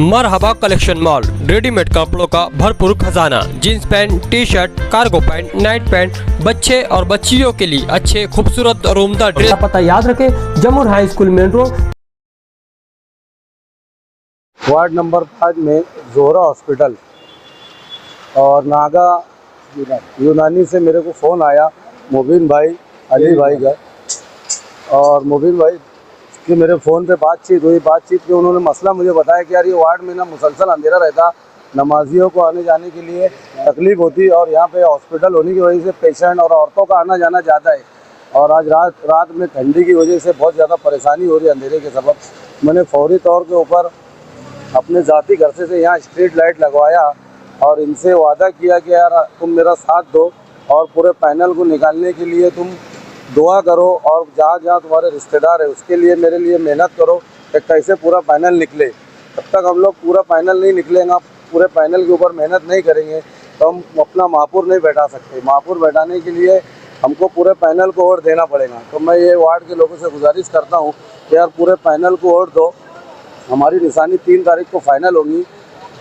मरहबा collection mall, readymade कपड़ों का भरपूर खजाना, jeans pant, T shirt, cargo pant, night pant, बच्चे और बच्चियों के लिए अच्छे खूबसूरत और उम्दा ड्रेस। पता याद रखें, Jamur high school main road, ward number 5 में जोहरा हॉस्पिटल और नागा यूनानी से मेरे को फ़ोन आया मुबीन भाई अली भाई का, और मुबीन भाई कि मेरे फ़ोन पे बातचीत हुई। बातचीत में उन्होंने मसला मुझे बताया कि यार ये वार्ड में ना मुसलसल अंधेरा रहता, नमाजियों को आने जाने के लिए तकलीफ़ होती, और यहाँ पे हॉस्पिटल होने की वजह से पेशेंट और औरतों का आना जाना ज़्यादा है, और आज रात में ठंडी की वजह से बहुत ज़्यादा परेशानी हो रही है अंधेरे के सबब। मैंने फौरी तौर के ऊपर अपने ज़ाती घर से यहाँ स्ट्रीट लाइट लगवाया और इनसे वादा किया कि यार तुम मेरा साथ दो और पूरे पैनल को निकालने के लिए तुम दुआ करो, और जहाँ जहाँ तुम्हारे रिश्तेदार है उसके लिए मेरे लिए मेहनत करो कि कैसे पूरा पैनल निकले। तब तक हम लोग पूरा पैनल नहीं निकलेगा, पूरे पैनल के ऊपर मेहनत नहीं करेंगे तो हम अपना महापुर नहीं बैठा सकते। महापुर बैठाने के लिए हमको पूरे पैनल को वोट देना पड़ेगा। तो मैं ये वार्ड के लोगों से गुजारिश करता हूँ कि यार पूरे पैनल को वोट दो। हमारी निशानी 3 तारीख को फाइनल होगी,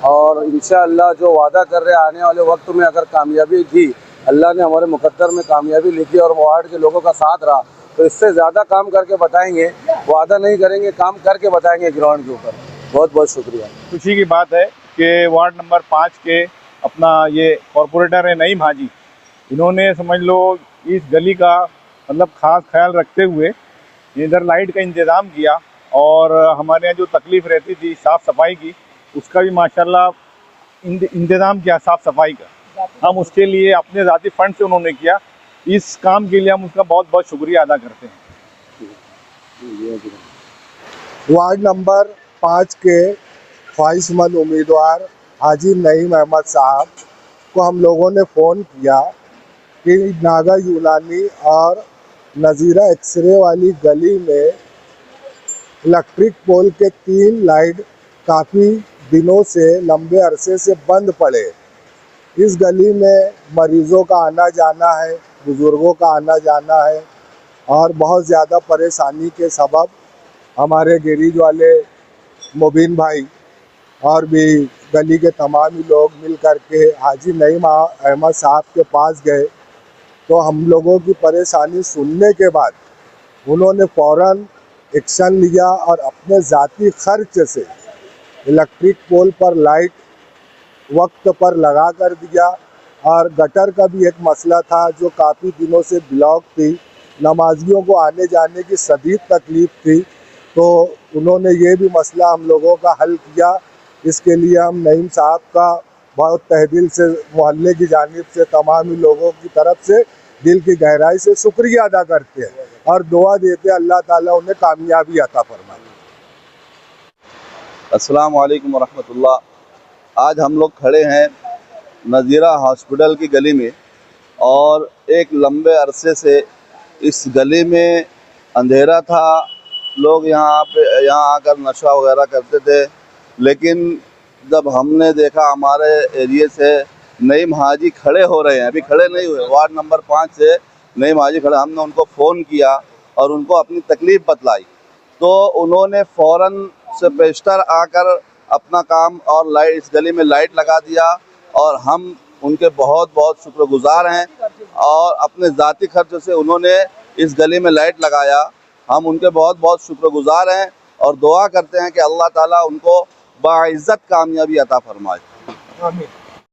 और इंशाअल्लाह जो वादा कर रहे आने वाले वक्त में अगर कामयाबी दी, अल्लाह ने हमारे मुकद्दर में कामयाबी लिखी और वार्ड के लोगों का साथ रहा, तो इससे ज़्यादा काम करके बताएंगे। वादा नहीं करेंगे, काम करके बताएंगे ग्राउंड के ऊपर। बहुत बहुत शुक्रिया। खुशी की बात है कि वार्ड नंबर 5 के अपना ये कॉरपोरेटर है नईम हाजी, इन्होंने समझ लो इस गली का मतलब ख़ास ख्याल रखते हुए इधर लाइट का इंतज़ाम किया, और हमारे यहाँ जो तकलीफ़ रहती थी साफ़ सफाई की, उसका भी माशाल्लाह इंतज़ाम किया साफ़ सफाई का। हम उसके लिए अपने ज़ाती फंड से उन्होंने किया, इस काम के लिए हम उसका बहुत बहुत शुक्रिया अदा करते हैं। वार्ड नंबर 5 के ख्वाहिशमंद उम्मीदवार हाजी नईम अहमद साहब को हम लोगों ने फ़ोन किया कि नागा यूनानी और नज़ीरा एक्सरे वाली गली में इलेक्ट्रिक पोल के 3 लाइट काफ़ी दिनों से लंबे अरसे से बंद पड़े। इस गली में मरीज़ों का आना जाना है, बुज़ुर्गों का आना जाना है, और बहुत ज़्यादा परेशानी के सबब हमारे गैरेज वाले मुबीन भाई और भी गली के तमाम ही लोग मिल कर के हाजी नईम अहमद साहब के पास गए। तो हम लोगों की परेशानी सुनने के बाद उन्होंने फ़ौरन एक्शन लिया और अपने ज़ाती खर्च से इलेक्ट्रिक पोल पर लाइट वक्त पर लगा कर दिया, और गटर का भी एक मसला था जो काफ़ी दिनों से ब्लॉक थी, नमाजियों को आने जाने की शदीद तकलीफ़ थी, तो उन्होंने ये भी मसला हम लोगों का हल किया। इसके लिए हम नईम साहब का बहुत तहदिल से मोहल्ले की जानिब से तमाम ही लोगों की तरफ से दिल की गहराई से शुक्रिया अदा करते हैं और दुआ देते हैं अल्लाह ताला उन्हें कामयाबी अता फरमाए। अस्सलाम वालेकुम वरहमतुल्लाह। आज हम लोग खड़े हैं नज़ीरा हॉस्पिटल की गली में, और एक लंबे अरसे से इस गली में अंधेरा था। लोग यहाँ आकर नशा वगैरह करते थे, लेकिन जब हमने देखा हमारे एरिए से नईम हाजी खड़े हो रहे हैं, अभी खड़े नहीं हुए, वार्ड नंबर 5 से नईम हाजी खड़े, हमने उनको फ़ोन किया और उनको अपनी तकलीफ़ बतलाई, तो उन्होंने फ़ौरन से पेशतर आकर अपना काम और लाइट इस गली में लाइट लगा दिया, और हम उनके बहुत बहुत शुक्रगुज़ार हैं। और अपने ज़ाती खर्च से उन्होंने इस गली में लाइट लगाया, हम उनके बहुत बहुत शुक्रगुज़ार हैं और दुआ करते हैं कि अल्लाह ताला उनको बाइज़्ज़त कामयाबी अता फरमाए। आमीन।